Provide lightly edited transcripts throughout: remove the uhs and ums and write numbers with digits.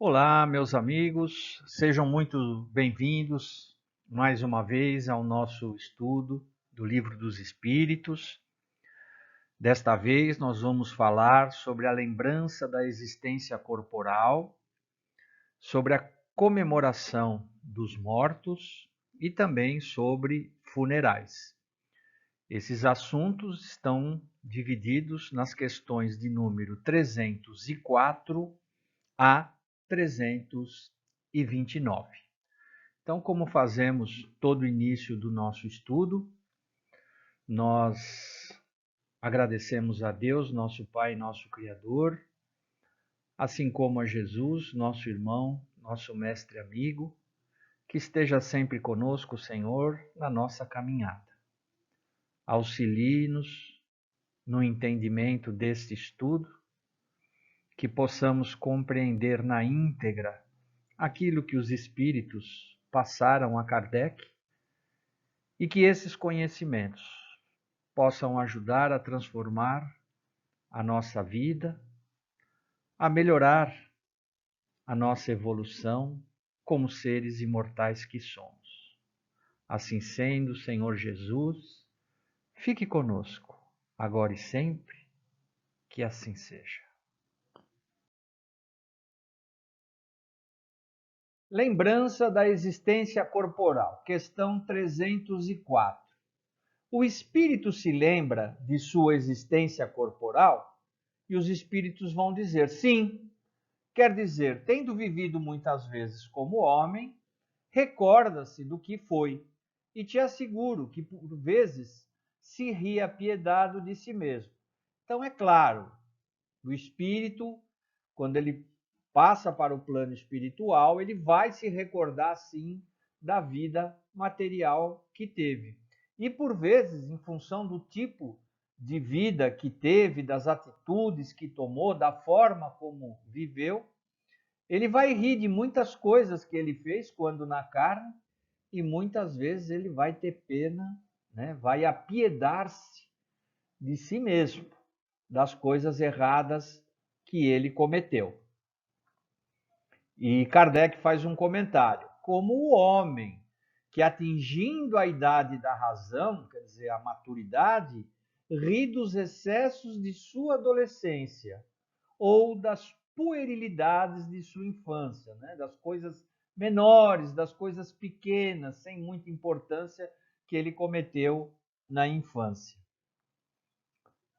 Olá, meus amigos, sejam muito bem-vindos mais uma vez ao nosso estudo do Livro dos Espíritos. Desta vez, nós vamos falar sobre a lembrança da existência corporal, sobre a comemoração dos mortos e também sobre funerais. Esses assuntos estão divididos nas questões de número 304 a 329. Então, como fazemos todo o início do nosso estudo, nós agradecemos a Deus, nosso Pai, nosso Criador, assim como a Jesus, nosso irmão, nosso mestre amigo, que esteja sempre conosco, Senhor, na nossa caminhada. Auxilie-nos no entendimento deste estudo, que possamos compreender na íntegra aquilo que os Espíritos passaram a Kardec e que esses conhecimentos possam ajudar a transformar a nossa vida, a melhorar a nossa evolução como seres imortais que somos. Assim sendo, Senhor Jesus, fique conosco, agora e sempre, que assim seja. Lembrança da existência corporal, questão 304. O espírito se lembra de sua existência corporal? E os espíritos vão dizer sim. Quer dizer, tendo vivido muitas vezes como homem, recorda-se do que foi. E te asseguro que, por vezes, se ri apiedado de si mesmo. Então, é claro, o espírito, quando ele passa para o plano espiritual, ele vai se recordar, sim, da vida material que teve. E, por vezes, em função do tipo de vida que teve, das atitudes que tomou, da forma como viveu, ele vai rir de muitas coisas que ele fez quando na carne, e muitas vezes ele vai ter pena, né? Vai apiedar-se de si mesmo, das coisas erradas que ele cometeu. E Kardec faz um comentário: como o homem que, atingindo a idade da razão, quer dizer, a maturidade, ri dos excessos de sua adolescência ou das puerilidades de sua infância, né? Das coisas menores, das coisas pequenas, sem muita importância, que ele cometeu na infância.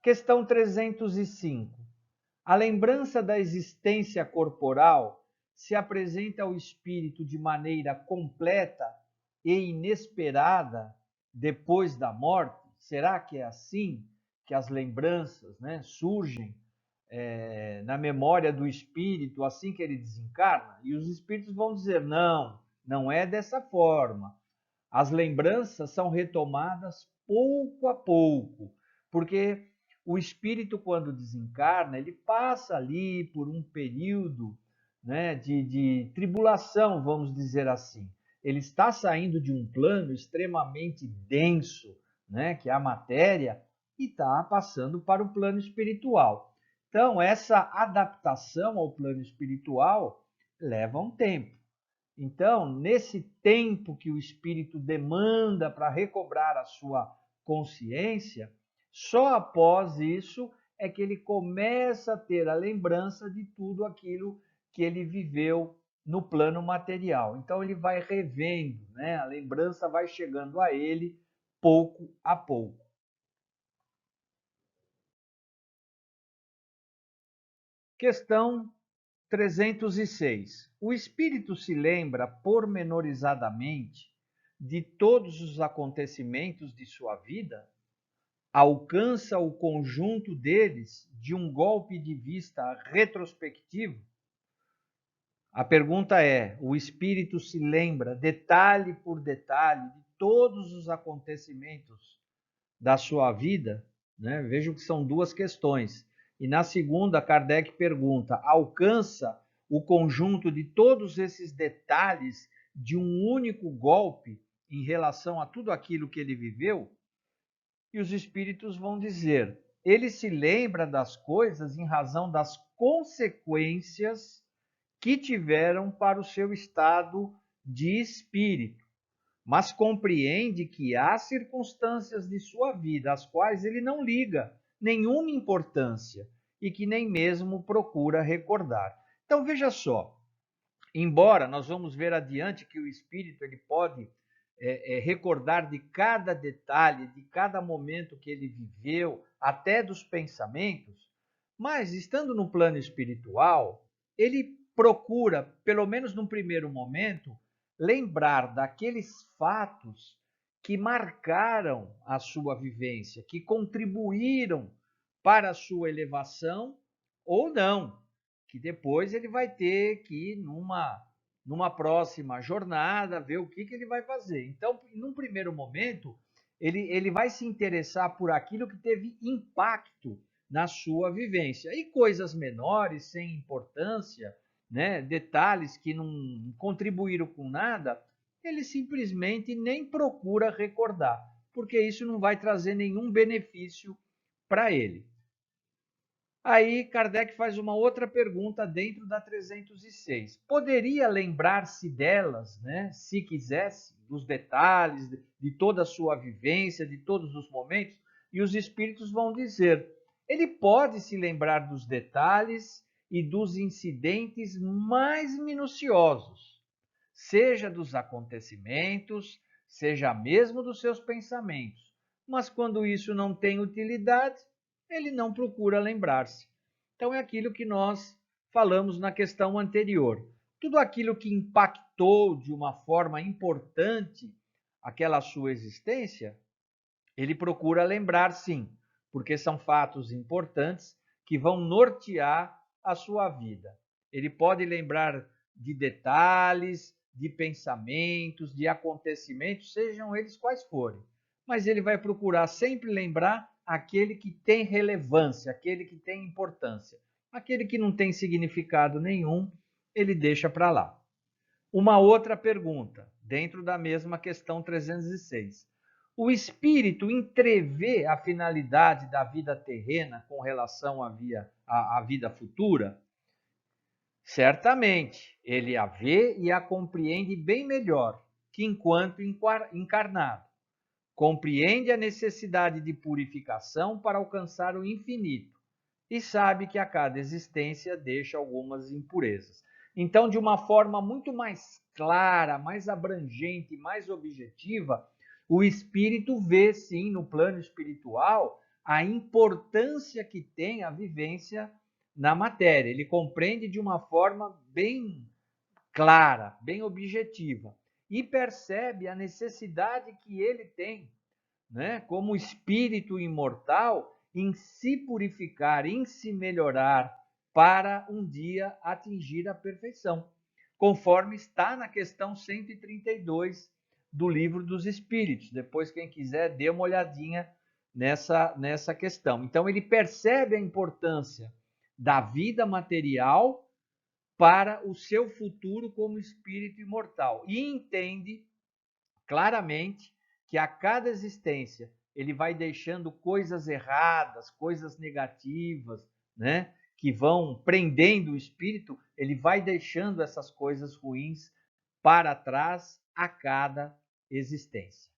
Questão 305. A lembrança da existência corporal se apresenta ao espírito de maneira completa e inesperada depois da morte? Será que é assim que as lembranças, né, surgem na memória do espírito assim que ele desencarna? E os espíritos vão dizer: não, não é dessa forma. As lembranças são retomadas pouco a pouco, porque o espírito, quando desencarna, ele passa ali por um período, né, de tribulação, vamos dizer assim. Ele está saindo de um plano extremamente denso, né, que é a matéria, e está passando para o plano espiritual. Então, essa adaptação ao plano espiritual leva um tempo. Então, nesse tempo que o espírito demanda para recobrar a sua consciência, só após isso é que ele começa a ter a lembrança de tudo aquilo que ele viveu no plano material. Então, ele vai revendo, né? A lembrança vai chegando a ele pouco a pouco. Questão 306. O espírito se lembra pormenorizadamente de todos os acontecimentos de sua vida? Alcança o conjunto deles de um golpe de vista retrospectivo? A pergunta é: o espírito se lembra, detalhe por detalhe, de todos os acontecimentos da sua vida? Né? Vejam que são duas questões. E na segunda, Kardec pergunta: alcança o conjunto de todos esses detalhes de um único golpe em relação a tudo aquilo que ele viveu? E os espíritos vão dizer: ele se lembra das coisas em razão das consequências que tiveram para o seu estado de espírito, mas compreende que há circunstâncias de sua vida às quais ele não liga nenhuma importância e que nem mesmo procura recordar. Então veja só, embora nós vamos ver adiante que o espírito ele pode recordar de cada detalhe, de cada momento que ele viveu, até dos pensamentos, mas estando no plano espiritual, ele procura, pelo menos num primeiro momento, lembrar daqueles fatos que marcaram a sua vivência, que contribuíram para a sua elevação ou não, que depois ele vai ter que numa próxima jornada ver o que ele vai fazer. Então, num primeiro momento, ele vai se interessar por aquilo que teve impacto na sua vivência. E coisas menores, sem importância, né, detalhes que não contribuíram com nada, ele simplesmente nem procura recordar, porque isso não vai trazer nenhum benefício para ele. Aí Kardec faz uma outra pergunta dentro da 306. Poderia lembrar-se delas, né, se quisesse, dos detalhes, de toda a sua vivência, de todos os momentos? E os espíritos vão dizer, ele pode se lembrar dos detalhes e dos incidentes mais minuciosos, seja dos acontecimentos, seja mesmo dos seus pensamentos. Mas quando isso não tem utilidade, ele não procura lembrar-se. Então é aquilo que nós falamos na questão anterior. Tudo aquilo que impactou de uma forma importante aquela sua existência, ele procura lembrar sim, porque são fatos importantes que vão nortear a sua vida. Ele pode lembrar de detalhes, de pensamentos, de acontecimentos, sejam eles quais forem, mas ele vai procurar sempre lembrar aquele que tem relevância, aquele que tem importância. Aquele que não tem significado nenhum, ele deixa para lá. Uma outra pergunta, dentro da mesma questão 306. O espírito entrevê a finalidade da vida terrena com relação à vida futura? Certamente, ele a vê e a compreende bem melhor que enquanto encarnado. Compreende a necessidade de purificação para alcançar o infinito e sabe que a cada existência deixa algumas impurezas. Então, de uma forma muito mais clara, mais abrangente, mais objetiva, o espírito vê sim no plano espiritual a importância que tem a vivência na matéria. Ele compreende de uma forma bem clara, bem objetiva e percebe a necessidade que ele tem, né, como espírito imortal, em se purificar, em se melhorar, para um dia atingir a perfeição, conforme está na questão 132 do Livro dos Espíritos. Depois, quem quiser, dê uma olhadinha nessa questão. Então, ele percebe a importância da vida material para o seu futuro como espírito imortal e entende claramente que a cada existência ele vai deixando coisas erradas, coisas negativas, né, que vão prendendo o espírito, ele vai deixando essas coisas ruins para trás a cada existência.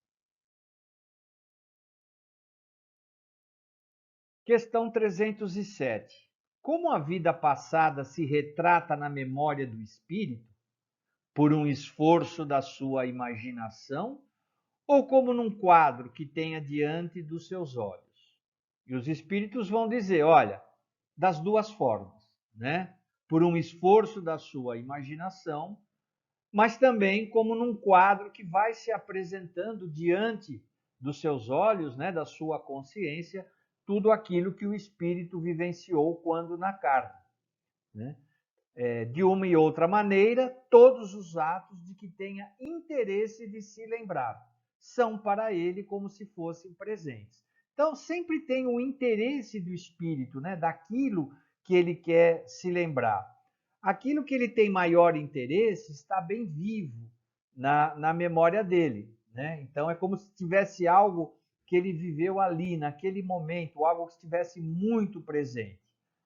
Questão 307. Como a vida passada se retrata na memória do espírito, por um esforço da sua imaginação, ou como num quadro que tenha diante dos seus olhos? E os espíritos vão dizer, olha, das duas formas, né? Por um esforço da sua imaginação, mas também como num quadro que vai se apresentando diante dos seus olhos, né, da sua consciência, tudo aquilo que o espírito vivenciou quando na carne, né? De uma e outra maneira, todos os atos de que tenha interesse de se lembrar são para ele como se fossem presentes. Então, sempre tem o interesse do espírito, né, daquilo que ele quer se lembrar. Aquilo que ele tem maior interesse está bem vivo na memória dele, né? Então, é como se tivesse algo que ele viveu ali, naquele momento, algo que estivesse muito presente.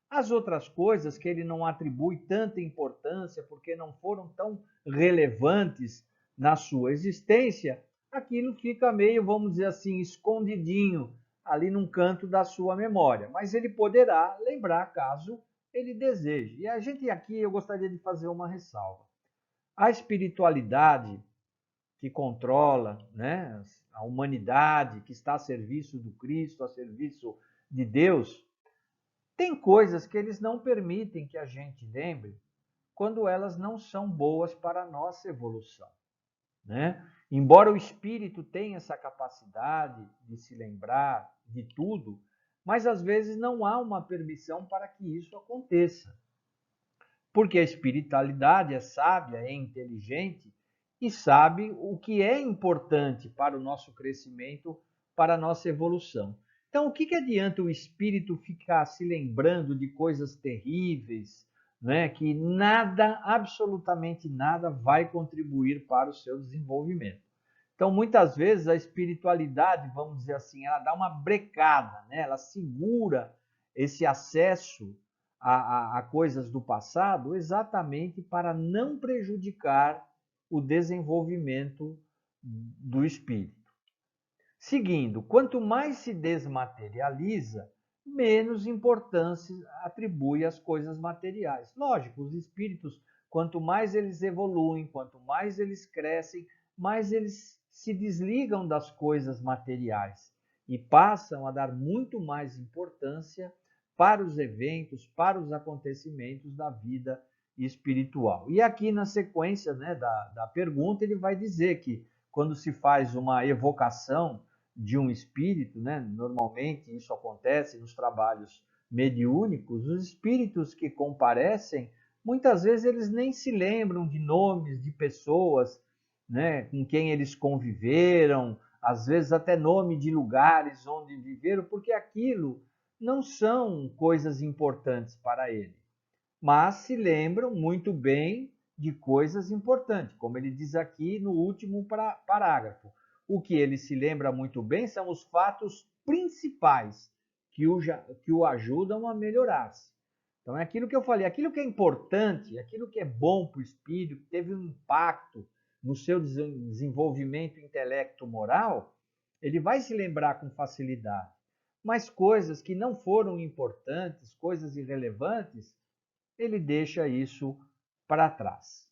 As outras coisas que ele não atribui tanta importância porque não foram tão relevantes na sua existência, aquilo fica meio, vamos dizer assim, escondidinho ali num canto da sua memória. Mas ele poderá lembrar caso ele deseje. E a gente aqui, eu gostaria de fazer uma ressalva. A espiritualidade que controla, né, a humanidade que está a serviço do Cristo, a serviço de Deus, tem coisas que eles não permitem que a gente lembre quando elas não são boas para a nossa evolução, né? Embora o espírito tenha essa capacidade de se lembrar de tudo, mas às vezes não há uma permissão para que isso aconteça. Porque a espiritualidade é sábia, é inteligente e sabe o que é importante para o nosso crescimento, para a nossa evolução. Então, o que adianta o espírito ficar se lembrando de coisas terríveis, né, que nada, absolutamente nada, vai contribuir para o seu desenvolvimento? Então, muitas vezes, a espiritualidade, vamos dizer assim, ela dá uma brecada, né? Ela segura esse acesso a coisas do passado exatamente para não prejudicar o desenvolvimento do espírito. Seguindo, quanto mais se desmaterializa, menos importância atribui às coisas materiais. Lógico, os espíritos, quanto mais eles evoluem, quanto mais eles crescem, mais eles se desligam das coisas materiais e passam a dar muito mais importância para os eventos, para os acontecimentos da vida espiritual. E aqui na sequência, né, da pergunta, ele vai dizer que quando se faz uma evocação de um espírito, né, normalmente isso acontece nos trabalhos mediúnicos, os espíritos que comparecem, muitas vezes eles nem se lembram de nomes de pessoas, né, com quem eles conviveram, às vezes até nome de lugares onde viveram, porque aquilo não são coisas importantes para ele, mas se lembram muito bem de coisas importantes, como ele diz aqui no último parágrafo. O que ele se lembra muito bem são os fatos principais que o ajudam a melhorar-se. Então é aquilo que eu falei, aquilo que é importante, aquilo que é bom para o espírito, que teve um impacto no seu desenvolvimento intelecto-moral, ele vai se lembrar com facilidade. Mas coisas que não foram importantes, coisas irrelevantes, ele deixa isso para trás.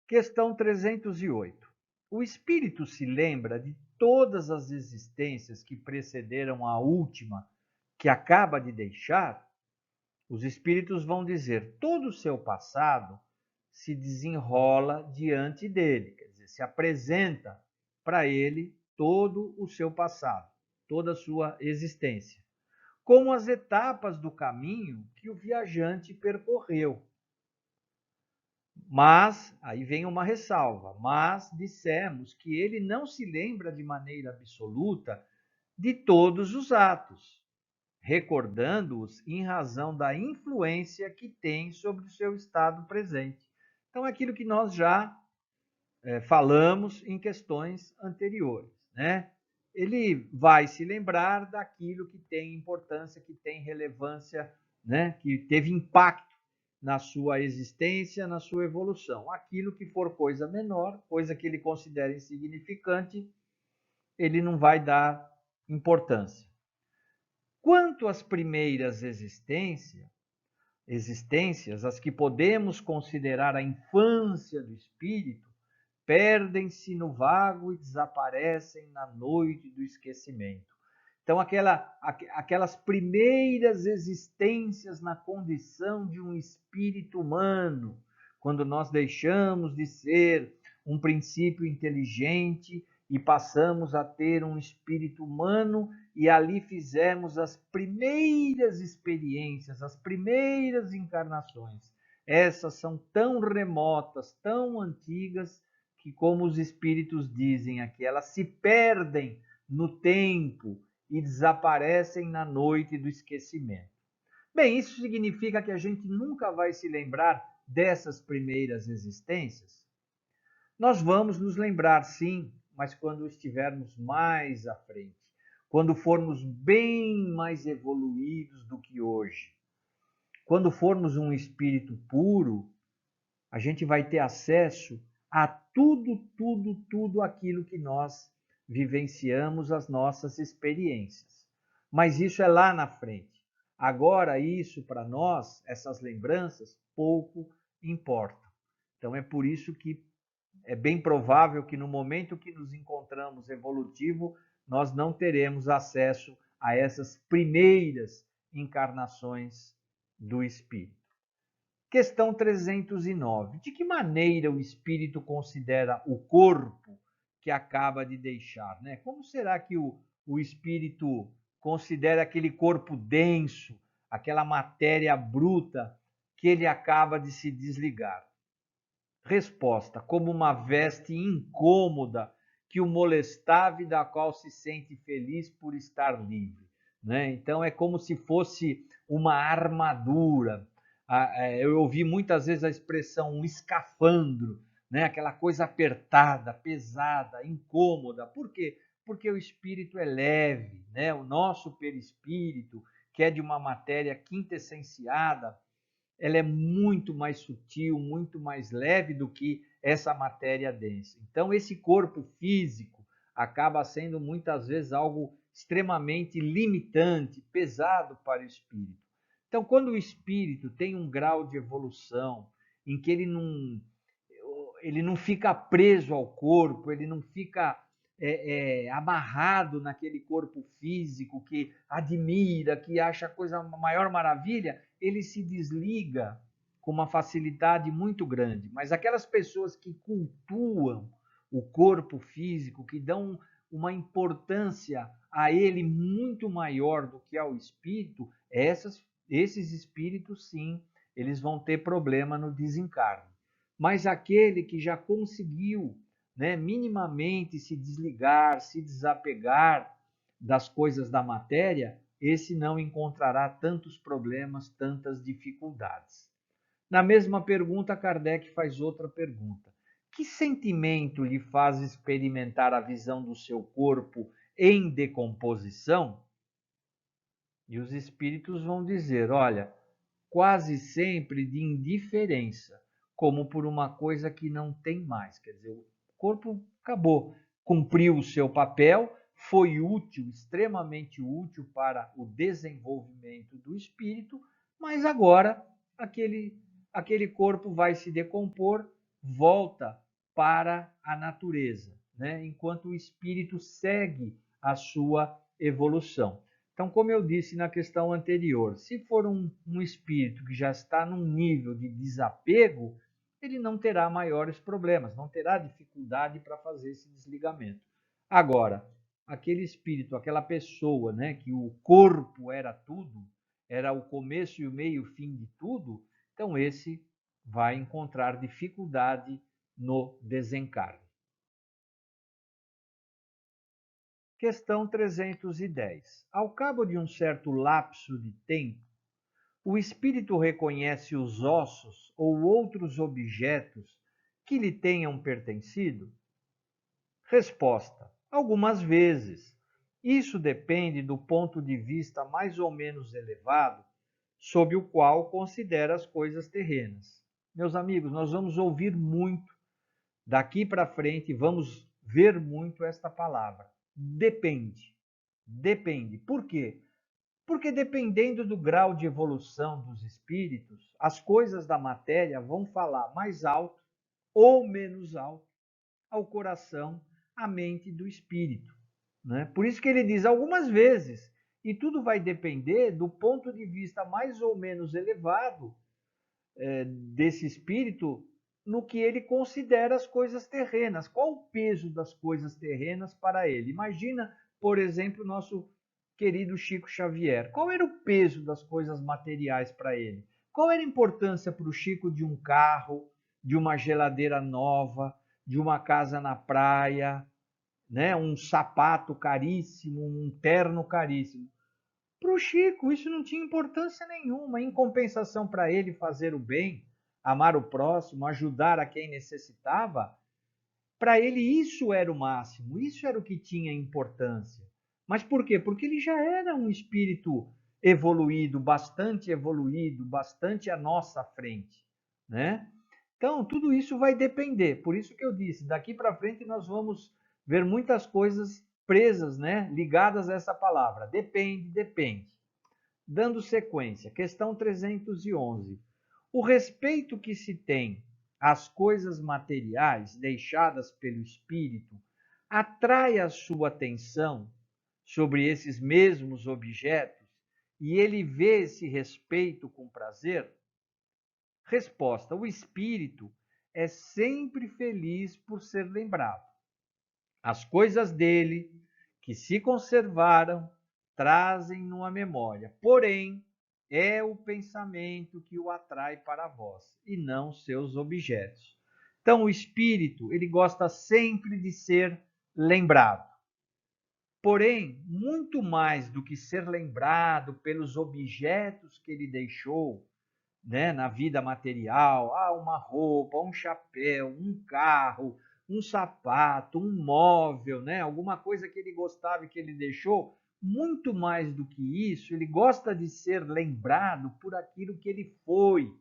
Questão 308. O espírito se lembra de todas as existências que precederam a última que acaba de deixar? Os espíritos vão dizer, todo o seu passado se desenrola diante dele, quer dizer, se apresenta para ele todo o seu passado, toda a sua existência, como as etapas do caminho que o viajante percorreu. Mas, aí vem uma ressalva, mas dissemos que ele não se lembra de maneira absoluta de todos os atos, recordando-os em razão da influência que tem sobre o seu estado presente. Então, é aquilo que nós já falamos em questões anteriores, né? Ele vai se lembrar daquilo que tem importância, que tem relevância, né? Que teve impacto na sua existência, na sua evolução. Aquilo que for coisa menor, coisa que ele considera insignificante, ele não vai dar importância. Quanto às primeiras existências, as que podemos considerar a infância do espírito, perdem-se no vago e desaparecem na noite do esquecimento. Então, aquelas primeiras existências na condição de um espírito humano, quando nós deixamos de ser um princípio inteligente e passamos a ter um espírito humano e ali fizemos as primeiras experiências, as primeiras encarnações. Essas são tão remotas, tão antigas, que, como os espíritos dizem aqui, elas se perdem no tempo e desaparecem na noite do esquecimento. Bem, isso significa que a gente nunca vai se lembrar dessas primeiras existências? Nós vamos nos lembrar, sim, mas quando estivermos mais à frente. quando formos bem mais evoluídos do que hoje, quando formos um espírito puro, a gente vai ter acesso a tudo aquilo que nós vivenciamos, as nossas experiências. Mas isso é lá na frente. Agora, isso para nós, essas lembranças, pouco importam. Então, é por isso que é bem provável que no momento que nos encontramos evolutivo, nós não teremos acesso a essas primeiras encarnações do espírito. Questão 309. De que maneira o espírito considera o corpo que acaba de deixar? Né? Como será que o espírito considera aquele corpo denso, aquela matéria bruta que ele acaba de se desligar? Resposta: como uma veste incômoda que o molestava e da qual se sente feliz por estar livre. Né? Então é como se fosse uma armadura. Eu ouvi muitas vezes a expressão um escafandro, né? Aquela coisa apertada, pesada, incômoda. Por quê? Porque o espírito é leve, né? O nosso perispírito, que é de uma matéria quintessenciada, ela é muito mais sutil, muito mais leve do que essa matéria densa. Então, esse corpo físico acaba sendo muitas vezes algo extremamente limitante, pesado para o espírito. Então, quando o espírito tem um grau de evolução em que ele não fica preso ao corpo, ele não fica amarrado naquele corpo físico que admira, que acha a coisa a maior maravilha, ele se desliga com uma facilidade muito grande. Mas aquelas pessoas que cultuam o corpo físico, que dão uma importância a ele muito maior do que ao espírito, esses espíritos, sim, eles vão ter problema no desencarne. Mas aquele que já conseguiu, né, minimamente se desligar, se desapegar das coisas da matéria, esse não encontrará tantos problemas, tantas dificuldades. Na mesma pergunta, Kardec faz outra pergunta. Que sentimento lhe faz experimentar a visão do seu corpo em decomposição? E os espíritos vão dizer, olha, quase sempre de indiferença, como por uma coisa que não tem mais. Quer dizer, o corpo acabou, cumpriu o seu papel, foi útil, extremamente útil para o desenvolvimento do espírito, mas agora aquele corpo vai se decompor, volta para a natureza, né? Enquanto o espírito segue a sua evolução. Então, como eu disse na questão anterior, se for um espírito que já está num nível de desapego, ele não terá maiores problemas, não terá dificuldade para fazer esse desligamento. Agora, aquele espírito, aquela pessoa, né, que o corpo era tudo, era o começo e o meio e o fim de tudo, então esse vai encontrar dificuldade no desencarne. Questão 310. Ao cabo de um certo lapso de tempo, o espírito reconhece os ossos ou outros objetos que lhe tenham pertencido? Resposta: algumas vezes. Isso depende do ponto de vista mais ou menos elevado sob o qual considera as coisas terrenas. Meus amigos, nós vamos ouvir muito daqui para frente, vamos ver muito esta palavra. Depende. Depende. Por quê? Porque dependendo do grau de evolução dos espíritos, as coisas da matéria vão falar mais alto ou menos alto ao coração, à mente do espírito. Né? Por isso que ele diz algumas vezes, e tudo vai depender do ponto de vista mais ou menos elevado desse espírito no que ele considera as coisas terrenas. Qual o peso das coisas terrenas para ele? Imagina, por exemplo, o nosso querido Chico Xavier. Qual era o peso das coisas materiais para ele? Qual era a importância para o Chico de um carro, de uma geladeira nova, de uma casa na praia, né? Um sapato caríssimo, um terno caríssimo? Para o Chico, isso não tinha importância nenhuma. Em compensação, para ele fazer o bem, amar o próximo, ajudar a quem necessitava, para ele isso era o máximo, isso era o que tinha importância. Mas por quê? Porque ele já era um espírito evoluído, bastante à nossa frente, né? Então, tudo isso vai depender. Por isso que eu disse, daqui para frente nós vamos ver muitas coisas presas, né, ligadas a essa palavra. Depende, depende. Dando sequência, questão 311. O respeito que se tem às coisas materiais deixadas pelo espírito atrai a sua atenção sobre esses mesmos objetos e ele vê esse respeito com prazer? Resposta: o espírito é sempre feliz por ser lembrado. As coisas dele que se conservaram trazem-no à memória. Porém, é o pensamento que o atrai para vós e não seus objetos. Então, o espírito, ele gosta sempre de ser lembrado. Porém, muito mais do que ser lembrado pelos objetos que ele deixou, né, na vida material, uma roupa, um chapéu, um carro, um sapato, um móvel, né, alguma coisa que ele gostava e que ele deixou, muito mais do que isso, ele gosta de ser lembrado por aquilo que ele foi,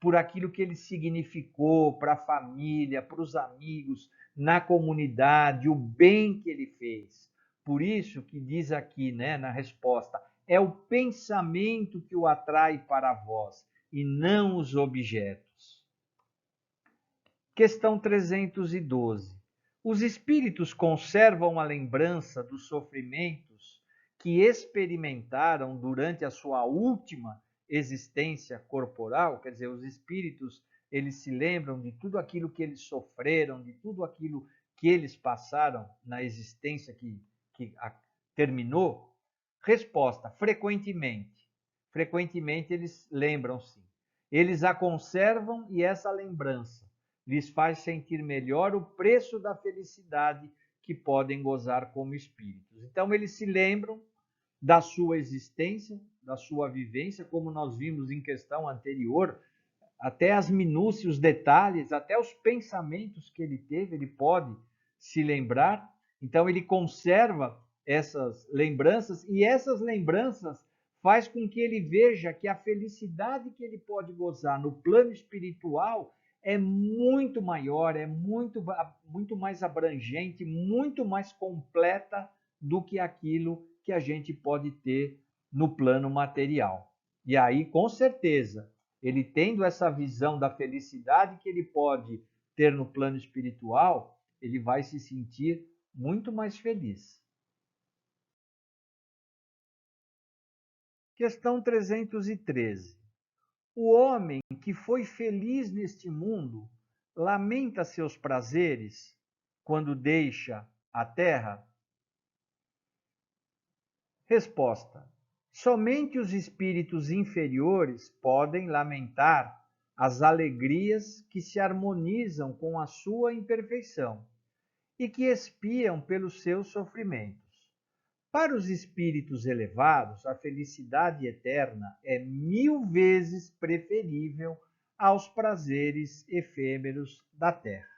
por aquilo que ele significou para a família, para os amigos, na comunidade, o bem que ele fez. Por isso que diz aqui, né, na resposta, é o pensamento que o atrai para vós e não os objetos. Questão 312. Os espíritos conservam a lembrança dos sofrimentos que experimentaram durante a sua última existência corporal? Quer dizer, os espíritos, eles se lembram de tudo aquilo que eles sofreram, de tudo aquilo que eles passaram na existência que terminou? Resposta: frequentemente. Frequentemente eles lembram, sim. Eles a conservam e essa lembrança lhes faz sentir melhor o preço da felicidade que podem gozar como espíritos. Então, eles se lembram da sua existência, da sua vivência, como nós vimos em questão anterior, até as minúcias, os detalhes, até os pensamentos que ele teve, ele pode se lembrar. Então, ele conserva essas lembranças e essas lembranças faz com que ele veja que a felicidade que ele pode gozar no plano espiritual é muito maior, é muito mais abrangente, muito mais completa do que aquilo que a gente pode ter no plano material. E aí, com certeza, ele tendo essa visão da felicidade que ele pode ter no plano espiritual, ele vai se sentir muito mais feliz. Questão 313. O homem que foi feliz neste mundo lamenta seus prazeres quando deixa a terra? Resposta: somente os espíritos inferiores podem lamentar as alegrias que se harmonizam com a sua imperfeição e que expiam pelos seus sofrimentos. Para os espíritos elevados, a felicidade eterna é 1000 vezes preferível aos prazeres efêmeros da terra.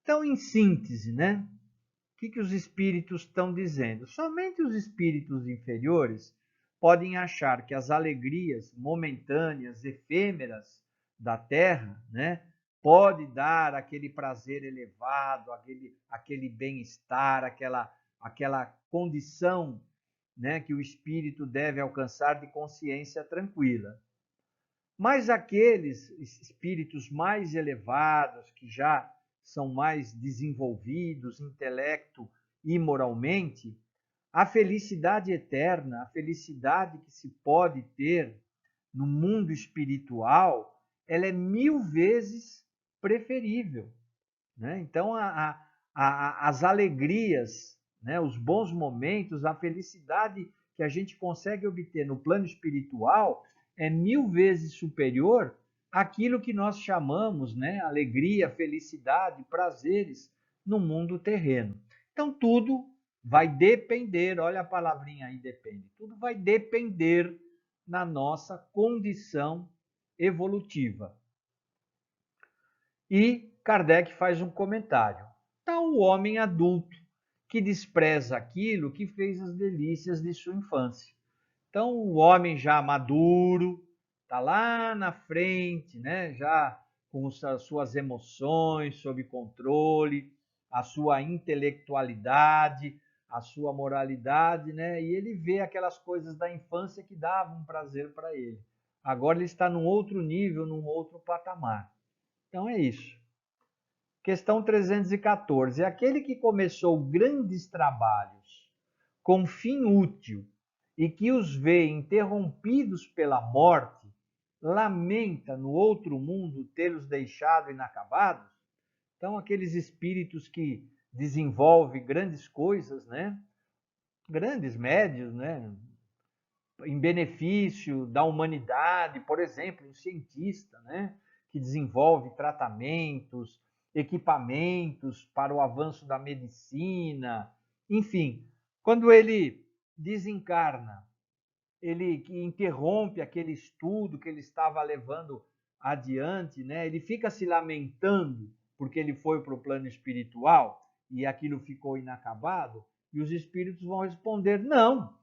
Então, em síntese, né? O que os espíritos estão dizendo? Somente os espíritos inferiores podem achar que as alegrias momentâneas, efêmeras da terra, né, pode dar aquele prazer elevado, aquele bem-estar, aquela condição, né, que o espírito deve alcançar de consciência tranquila. Mas aqueles espíritos mais elevados, que já são mais desenvolvidos, intelecto e moralmente, a felicidade eterna, a felicidade que se pode ter no mundo espiritual, ela é 1000 vezes preferível, né? Então, as alegrias, né, os bons momentos, a felicidade que a gente consegue obter no plano espiritual é 1000 vezes superior àquilo que nós chamamos, né, alegria, felicidade, prazeres no mundo terreno. Então, tudo vai depender, olha a palavrinha aí, depende, tudo vai depender na nossa condição evolutiva. E Kardec faz um comentário. Tal o homem adulto, que despreza aquilo que fez as delícias de sua infância. Então, o homem já maduro, está lá na frente, né? Já com as suas emoções sob controle, a sua intelectualidade, a sua moralidade, né? E ele vê aquelas coisas da infância que davam prazer para ele. Agora ele está num outro nível, num outro patamar. Então é isso. Questão 314. Aquele que começou grandes trabalhos com fim útil e que os vê interrompidos pela morte, lamenta no outro mundo tê-los deixado inacabados? Então, aqueles espíritos que desenvolvem grandes coisas, né? Grandes médios, né? Em benefício da humanidade, por exemplo, um cientista, né? Que desenvolve tratamentos, equipamentos para o avanço da medicina, enfim, quando ele desencarna, ele interrompe aquele estudo que ele estava levando adiante, né? Ele fica se lamentando porque ele foi para o plano espiritual e aquilo ficou inacabado, e os espíritos vão responder: não,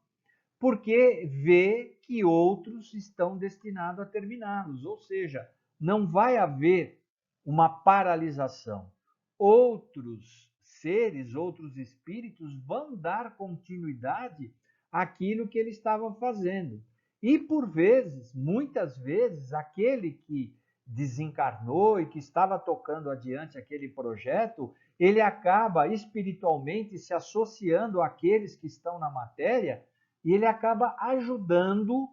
porque vê que outros estão destinados a terminá-los, ou seja, não vai haver uma paralisação. Outros seres, outros espíritos vão dar continuidade àquilo que ele estava fazendo. E por vezes, muitas vezes, aquele que desencarnou e que estava tocando adiante aquele projeto, ele acaba espiritualmente se associando àqueles que estão na matéria e ele acaba ajudando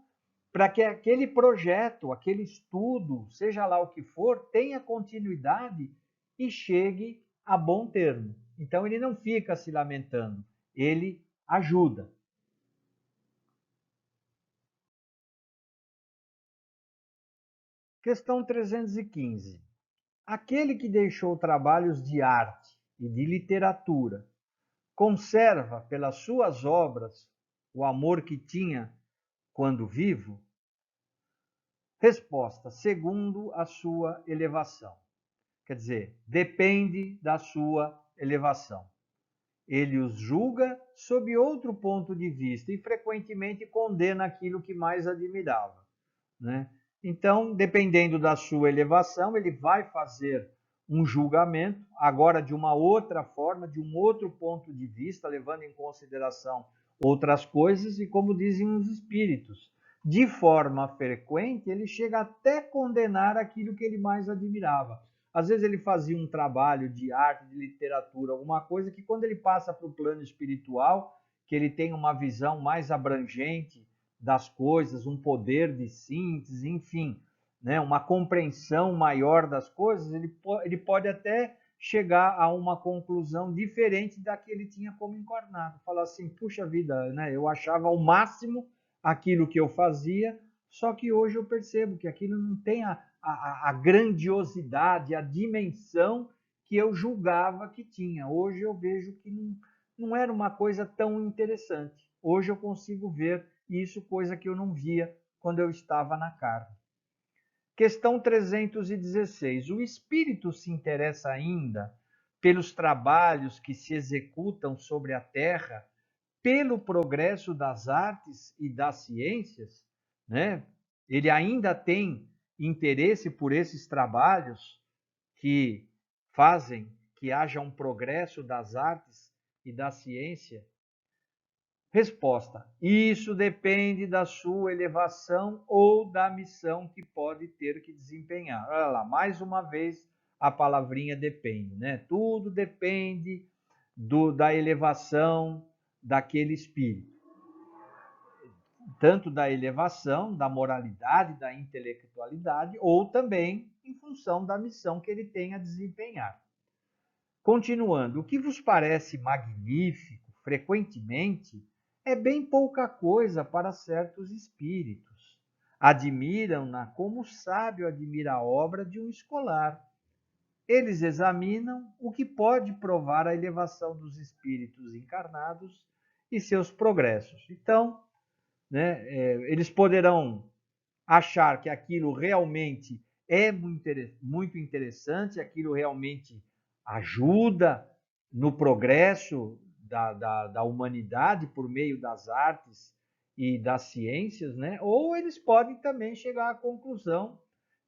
para que aquele projeto, aquele estudo, seja lá o que for, tenha continuidade e chegue a bom termo. Então ele não fica se lamentando, ele ajuda. Questão 315. Aquele que deixou trabalhos de arte e de literatura conserva pelas suas obras o amor que tinha quando vivo? Resposta: segundo a sua elevação. Quer dizer, depende da sua elevação. Ele os julga sob outro ponto de vista e frequentemente condena aquilo que mais admirava, né? Então, dependendo da sua elevação, ele vai fazer um julgamento, agora de uma outra forma, de um outro ponto de vista, levando em consideração outras coisas, e como dizem os espíritos, de forma frequente, ele chega até condenar aquilo que ele mais admirava. Às vezes ele fazia um trabalho de arte, de literatura, alguma coisa que quando ele passa para o plano espiritual, que ele tem uma visão mais abrangente das coisas, um poder de síntese, enfim, né, uma compreensão maior das coisas, ele pode até chegar a uma conclusão diferente da que ele tinha como encarnado. Falar assim, puxa vida, né, eu achava ao máximo aquilo que eu fazia, só que hoje eu percebo que aquilo não tem a grandiosidade, a dimensão que eu julgava que tinha. Hoje eu vejo que não era uma coisa tão interessante. Hoje eu consigo ver isso, coisa que eu não via quando eu estava na carne. Questão 316. O espírito se interessa ainda pelos trabalhos que se executam sobre a Terra, pelo progresso das artes e das ciências, né? Ele ainda tem interesse por esses trabalhos que fazem que haja um progresso das artes e da ciência? Resposta: isso depende da sua elevação ou da missão que pode ter que desempenhar. Olha lá, mais uma vez a palavrinha depende, né? Tudo depende da elevação daquele espírito. Tanto da elevação, da moralidade, da intelectualidade, ou também em função da missão que ele tem a desempenhar. Continuando, o que vos parece magnífico, frequentemente, é bem pouca coisa para certos espíritos. Admiram-na como o sábio admira a obra de um escolar. Eles examinam o que pode provar a elevação dos espíritos encarnados e seus progressos. Então, né, eles poderão achar que aquilo realmente é muito interessante, aquilo realmente ajuda no progresso da humanidade por meio das artes e das ciências, né? Ou eles podem também chegar à conclusão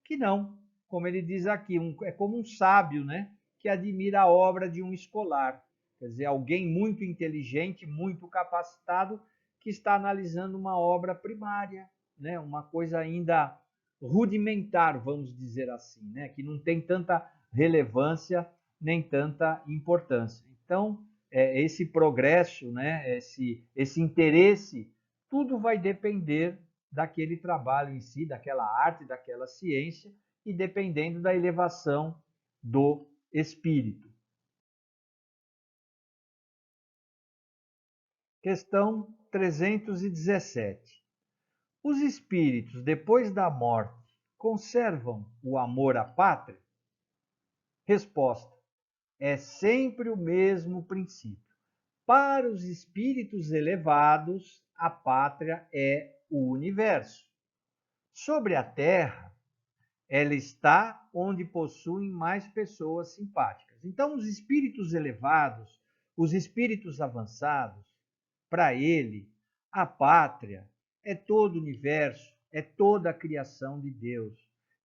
que não, como ele diz aqui, é como um sábio, né? Que admira a obra de um escolar, quer dizer, alguém muito inteligente, muito capacitado, que está analisando uma obra primária, né? Uma coisa ainda rudimentar, vamos dizer assim, né? Que não tem tanta relevância nem tanta importância. Então, esse progresso, né? Esse interesse, tudo vai depender daquele trabalho em si, daquela arte, daquela ciência, e dependendo da elevação do espírito. Questão 317. Os espíritos, depois da morte, conservam o amor à pátria? Resposta: é sempre o mesmo princípio. Para os espíritos elevados, a pátria é o universo. Sobre a Terra, ela está onde possuem mais pessoas simpáticas. Então, os espíritos elevados, os espíritos avançados, para ele, a pátria é todo o universo, é toda a criação de Deus.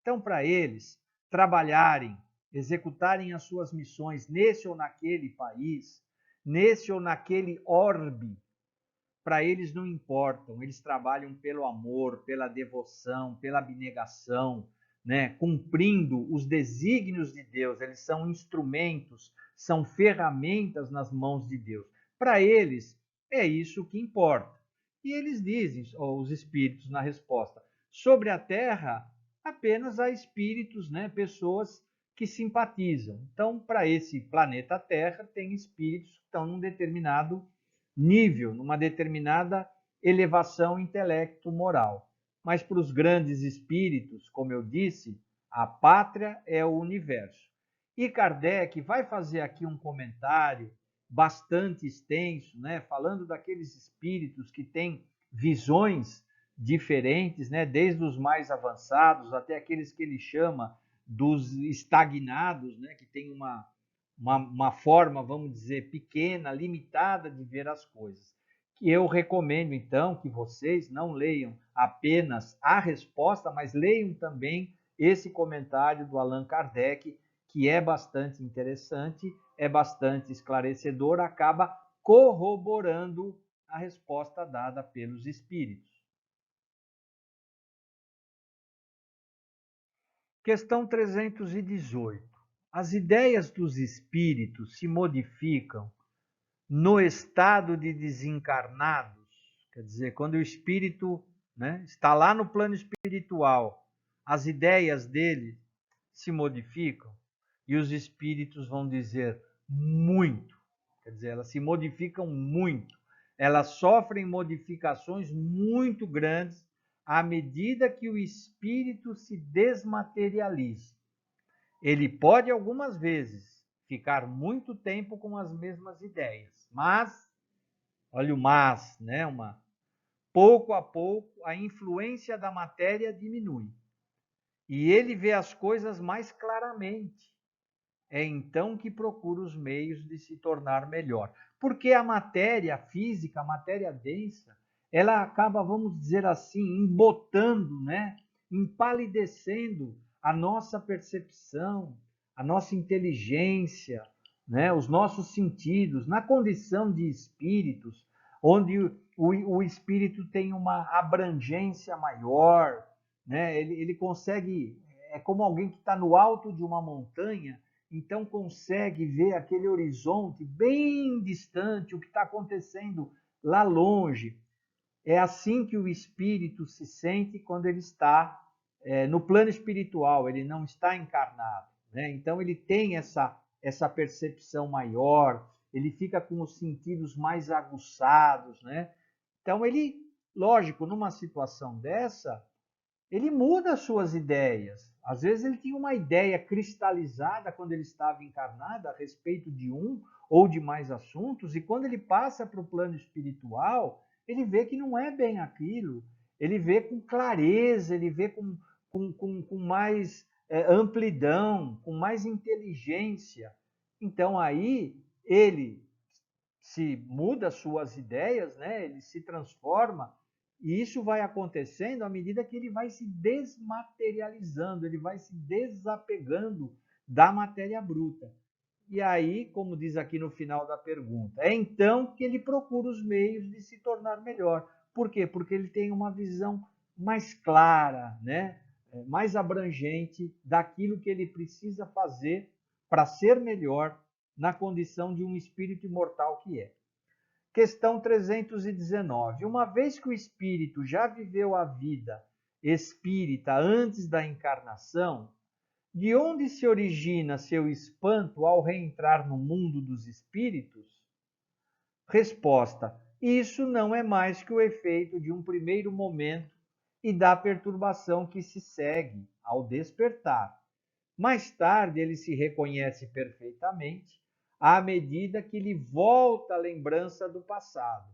Então, para eles, trabalharem, executarem as suas missões nesse ou naquele país, nesse ou naquele orbe, para eles não importam, eles trabalham pelo amor, pela devoção, pela abnegação, né? Cumprindo os desígnios de Deus, eles são instrumentos, são ferramentas nas mãos de Deus. Para eles, é isso que importa. E eles dizem, os espíritos, na resposta, sobre a Terra, apenas há espíritos, né? Pessoas que simpatizam. Então, para esse planeta Terra, tem espíritos que estão num determinado nível, numa determinada elevação intelecto-moral. Mas para os grandes espíritos, como eu disse, a pátria é o universo. E Kardec vai fazer aqui um comentário bastante extenso, né, falando daqueles espíritos que têm visões diferentes, né, desde os mais avançados até aqueles que ele chama dos estagnados, né, que tem uma forma, vamos dizer, pequena, limitada de ver as coisas. Que eu recomendo, então, que vocês não leiam apenas a resposta, mas leiam também esse comentário do Allan Kardec, que é bastante interessante, é bastante esclarecedor, acaba corroborando a resposta dada pelos espíritos. Questão 318. As ideias dos espíritos se modificam no estado de desencarnados, quer dizer, quando o espírito, né, está lá no plano espiritual, as ideias dele se modificam e os espíritos vão dizer muito, quer dizer, elas se modificam muito, elas sofrem modificações muito grandes à medida que o espírito se desmaterializa. Ele pode algumas vezes ficar muito tempo com as mesmas ideias, mas, olha o mas, né? Pouco a pouco a influência da matéria diminui e ele vê as coisas mais claramente. É então que procura os meios de se tornar melhor, porque a matéria física, a matéria densa, ela acaba, vamos dizer assim, embotando, né? Empalidecendo a nossa percepção, a nossa inteligência, né? Os nossos sentidos, na condição de espíritos, onde o espírito tem uma abrangência maior, né? Ele consegue, é como alguém que está no alto de uma montanha, então consegue ver aquele horizonte bem distante, o que está acontecendo lá longe. É assim que o espírito se sente quando ele está no plano espiritual, ele não está encarnado, né? Então ele tem essa percepção maior, ele fica com os sentidos mais aguçados, né? Então ele, lógico, numa situação dessa, ele muda as suas ideias. Às vezes ele tinha uma ideia cristalizada quando ele estava encarnado a respeito de um ou de mais assuntos, e quando ele passa para o plano espiritual, ele vê que não é bem aquilo. Ele vê com clareza, ele vê com mais amplidão, com mais inteligência. Então aí ele se muda suas ideias, né? Ele se transforma, e isso vai acontecendo à medida que ele vai se desmaterializando, ele vai se desapegando da matéria bruta. E aí, como diz aqui no final da pergunta, é então que ele procura os meios de se tornar melhor. Por quê? Porque ele tem uma visão mais clara, né? Mais abrangente daquilo que ele precisa fazer para ser melhor na condição de um espírito imortal que é. Questão 319. Uma vez que o espírito já viveu a vida espírita antes da encarnação, de onde se origina seu espanto ao reentrar no mundo dos espíritos? Resposta: isso não é mais que o efeito de um primeiro momento e da perturbação que se segue ao despertar. Mais tarde ele se reconhece perfeitamente à medida que lhe volta a lembrança do passado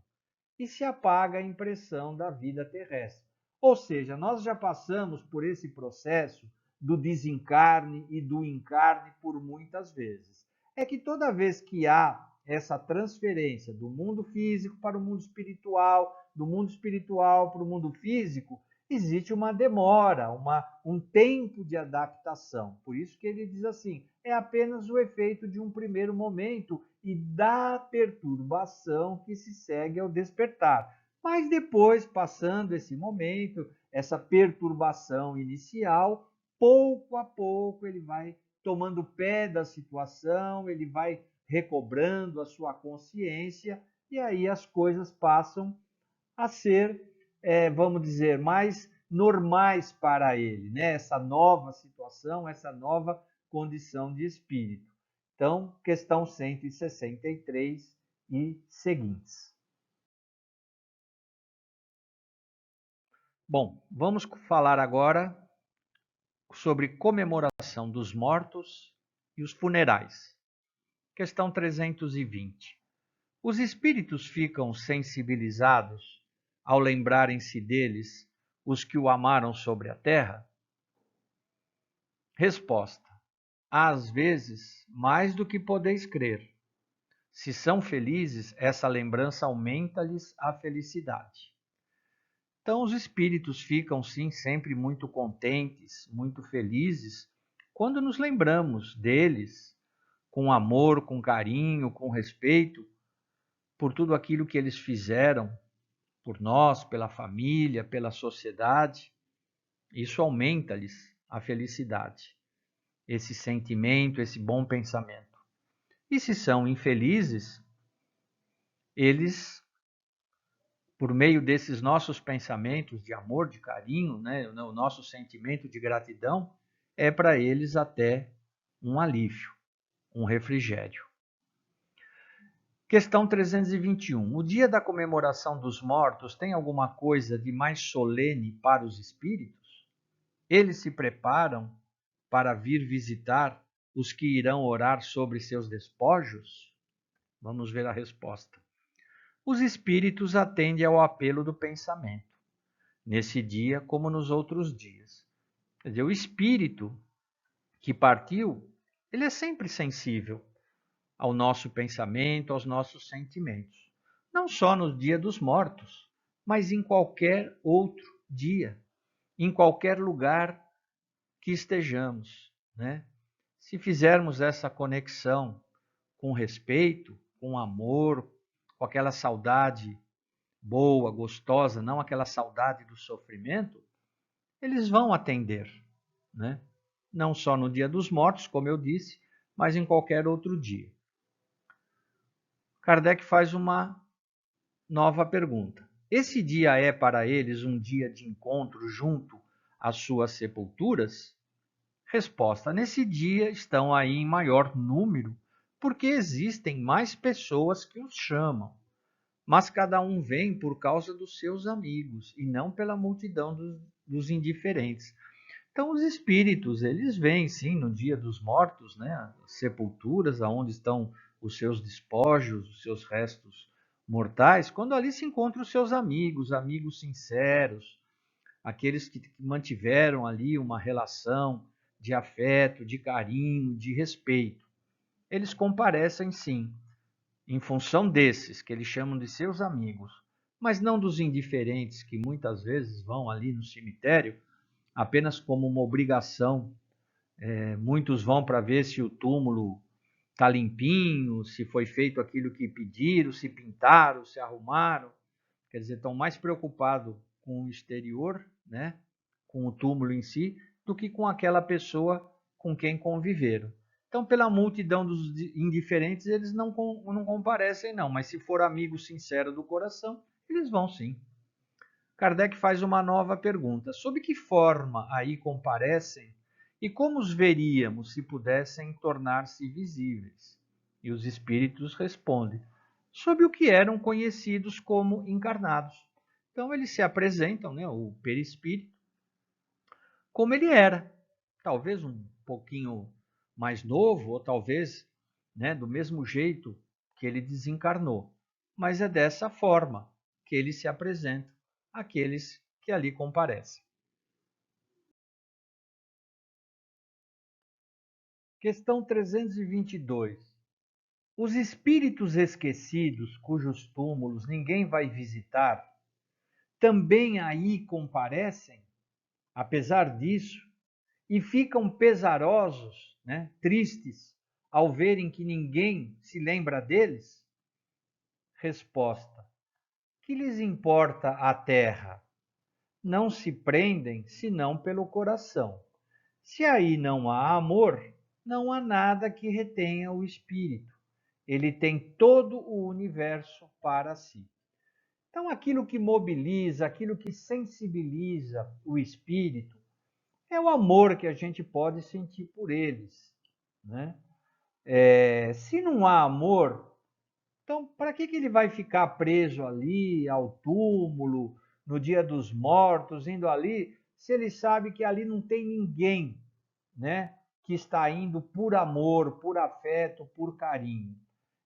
e se apaga a impressão da vida terrestre. Ou seja, nós já passamos por esse processo do desencarne e do encarne por muitas vezes. É que toda vez que há essa transferência do mundo físico para o mundo espiritual, do mundo espiritual para o mundo físico, existe uma demora, um tempo de adaptação. Por isso que ele diz assim, é apenas o efeito de um primeiro momento e da perturbação que se segue ao despertar. Mas depois, passando esse momento, essa perturbação inicial, pouco a pouco ele vai tomando pé da situação, ele vai recobrando a sua consciência e aí as coisas passam a ser, vamos dizer, mais normais para ele, né? Essa nova situação, essa nova condição de espírito. Então, questão 163 e seguintes. Bom, vamos falar agora sobre comemoração dos mortos e os funerais. Questão 320. Os espíritos ficam sensibilizados ao lembrarem-se deles os que o amaram sobre a terra? Resposta: às vezes, mais do que podeis crer. Se são felizes, essa lembrança aumenta-lhes a felicidade. Então, os espíritos ficam, sim, sempre muito contentes, muito felizes, quando nos lembramos deles com amor, com carinho, com respeito, por tudo aquilo que eles fizeram por nós, pela família, pela sociedade. Isso aumenta-lhes a felicidade, esse sentimento, esse bom pensamento. E se são infelizes, eles, por meio desses nossos pensamentos de amor, de carinho, né, o nosso sentimento de gratidão, é para eles até um alívio, um refrigério. Questão 321. O dia da comemoração dos mortos tem alguma coisa de mais solene para os espíritos? Eles se preparam para vir visitar os que irão orar sobre seus despojos? Vamos ver a resposta. Os espíritos atendem ao apelo do pensamento, nesse dia como nos outros dias. Quer dizer, o espírito que partiu, ele é sempre sensível ao nosso pensamento, aos nossos sentimentos. Não só no dia dos mortos, mas em qualquer outro dia, em qualquer lugar que estejamos, né? Se fizermos essa conexão com respeito, com amor, com aquela saudade boa, gostosa, não aquela saudade do sofrimento, eles vão atender, né? Não só no dia dos mortos, como eu disse, mas em qualquer outro dia. Kardec faz uma nova pergunta. Esse dia é para eles um dia de encontro junto às suas sepulturas? Resposta: nesse dia estão aí em maior número, porque existem mais pessoas que os chamam. Mas cada um vem por causa dos seus amigos e não pela multidão dos indiferentes. Então os espíritos, eles vêm sim no dia dos mortos, né, as sepulturas aonde estão os seus despojos, os seus restos mortais, quando ali se encontram os seus amigos, amigos sinceros, aqueles que mantiveram ali uma relação de afeto, de carinho, de respeito. Eles comparecem sim em função desses, que eles chamam de seus amigos, mas não dos indiferentes que muitas vezes vão ali no cemitério apenas como uma obrigação. Muitos vão para ver se o túmulo está limpinho, se foi feito aquilo que pediram, se pintaram, se arrumaram. Quer dizer, estão mais preocupados com o exterior, né, com o túmulo em si, do que com aquela pessoa com quem conviveram. Então, pela multidão dos indiferentes, eles não comparecem, não. Mas se for amigo sincero do coração, eles vão sim. Kardec faz uma nova pergunta. Sob que forma aí comparecem e como os veríamos se pudessem tornar-se visíveis? E os espíritos respondem: sob o que eram conhecidos como encarnados. Então, eles se apresentam, né, o perispírito, como ele era. Talvez um pouquinho mais novo, ou talvez, né, do mesmo jeito que ele desencarnou. Mas é dessa forma que ele se apresenta àqueles que ali comparecem. Questão 322. Os espíritos esquecidos, cujos túmulos ninguém vai visitar, também aí comparecem, apesar disso, e ficam pesarosos, né, tristes, ao verem que ninguém se lembra deles? Resposta: que lhes importa a terra? Não se prendem senão pelo coração. Se aí não há amor, não há nada que retenha o espírito. Ele tem todo o universo para si. Então, aquilo que mobiliza, aquilo que sensibiliza o espírito, é o amor que a gente pode sentir por eles, né? Se não há amor, então para que ele vai ficar preso ali ao túmulo, no dia dos mortos, indo ali, se ele sabe que ali não tem ninguém, né, que está indo por amor, por afeto, por carinho?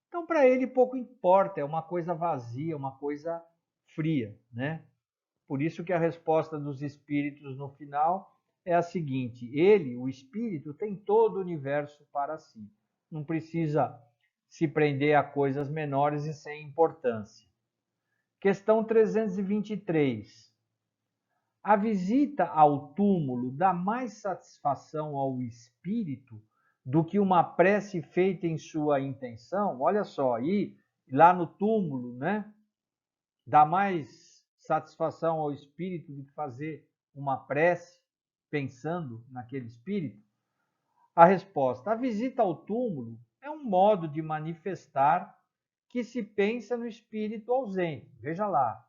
Então, para ele pouco importa, é uma coisa vazia, uma coisa fria, né? Por isso que a resposta dos espíritos no final é a seguinte: ele, o espírito, tem todo o universo para si. Não precisa se prender a coisas menores e sem importância. Questão 323. A visita ao túmulo dá mais satisfação ao espírito do que uma prece feita em sua intenção? Olha só, aí lá no túmulo, né? Dá mais satisfação ao espírito do que fazer uma prece pensando naquele espírito? A resposta: a visita ao túmulo é um modo de manifestar que se pensa no espírito ausente. Veja lá,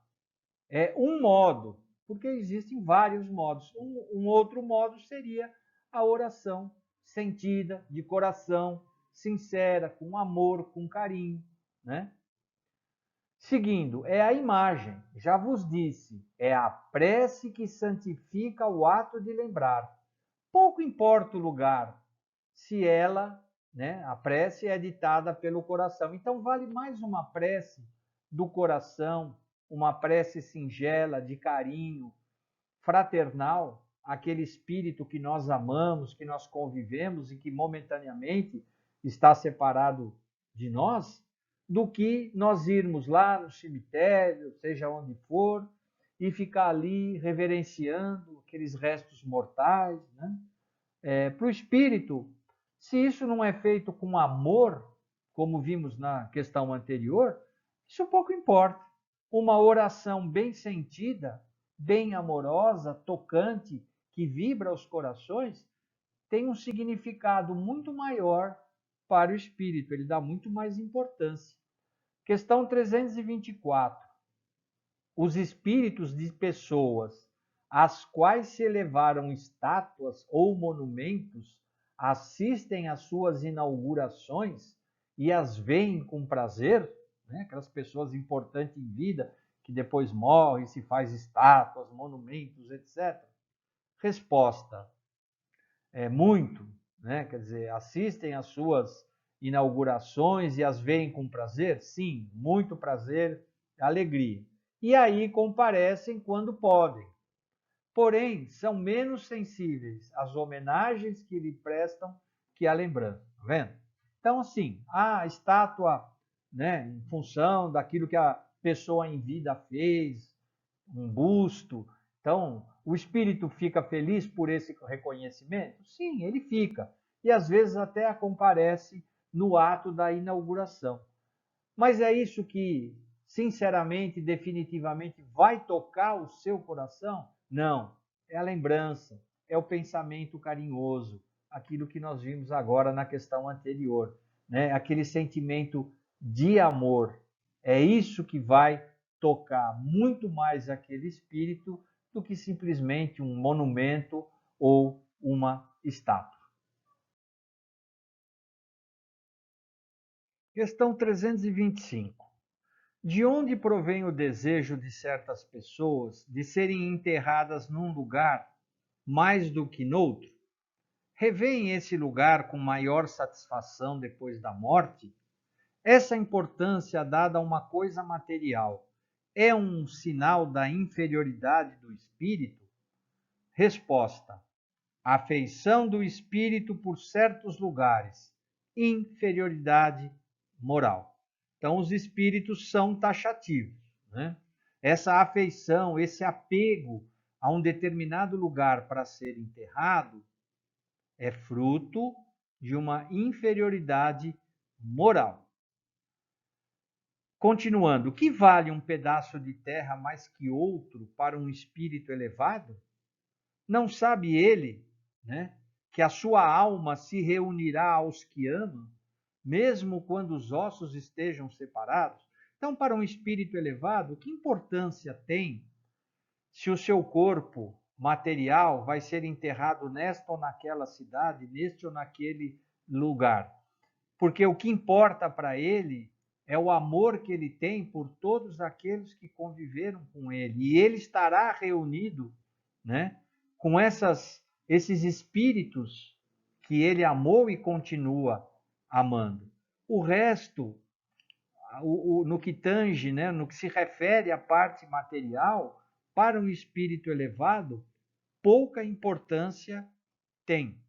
é um modo, porque existem vários modos. Um outro modo seria a oração sentida, de coração, sincera, com amor, com carinho, né? Seguindo, é a imagem. Já vos disse, é a prece que santifica o ato de lembrar. Pouco importa o lugar, se ela, né, a prece é ditada pelo coração. Então vale mais uma prece do coração, uma prece singela, de carinho, fraternal, aquele espírito que nós amamos, que nós convivemos e que momentaneamente está separado de nós, do que nós irmos lá no cemitério, seja onde for, e ficar ali reverenciando aqueles restos mortais, né? Para o espírito, se isso não é feito com amor, como vimos na questão anterior, isso pouco importa. Uma oração bem sentida, bem amorosa, tocante, que vibra os corações, tem um significado muito maior para o espírito, ele dá muito mais importância. Questão 324. Os espíritos de pessoas às quais se elevaram estátuas ou monumentos assistem às suas inaugurações e as veem com prazer, né? Aquelas pessoas importantes em vida que depois morrem, se faz estátuas, monumentos, etc. Resposta: é muito, né? Quer dizer, assistem às suas inaugurações e as veem com prazer? Sim, muito prazer, alegria. E aí comparecem quando podem. Porém, são menos sensíveis às homenagens que lhe prestam que à lembrança. Tá vendo? Então, assim, a estátua né, em função daquilo que a pessoa em vida fez, um busto. Então, o espírito fica feliz por esse reconhecimento? Sim, ele fica. E às vezes até comparece no ato da inauguração. Mas é isso que, sinceramente, definitivamente, vai tocar o seu coração? Não. É a lembrança, é o pensamento carinhoso, aquilo que nós vimos agora na questão anterior, né? Aquele sentimento de amor. É isso que vai tocar muito mais aquele espírito do que simplesmente um monumento ou uma estátua. Questão 325. De onde provém o desejo de certas pessoas de serem enterradas num lugar mais do que noutro? Revêem esse lugar com maior satisfação depois da morte? Essa importância dada a uma coisa material é um sinal da inferioridade do espírito? Resposta: afeição do espírito por certos lugares, inferioridade moral. Então, os espíritos são taxativos, né? Essa afeição, esse apego a um determinado lugar para ser enterrado é fruto de uma inferioridade moral. Continuando, que vale um pedaço de terra mais que outro para um espírito elevado? Não sabe ele, né, que a sua alma se reunirá aos que amam, mesmo quando os ossos estejam separados? Então, para um espírito elevado, que importância tem se o seu corpo material vai ser enterrado nesta ou naquela cidade, neste ou naquele lugar? Porque o que importa para ele é o amor que ele tem por todos aqueles que conviveram com ele. E ele estará reunido, né, com esses espíritos que ele amou e continua amando. O resto, no que tange, né, no que se refere à parte material, para um espírito elevado, pouca importância tem.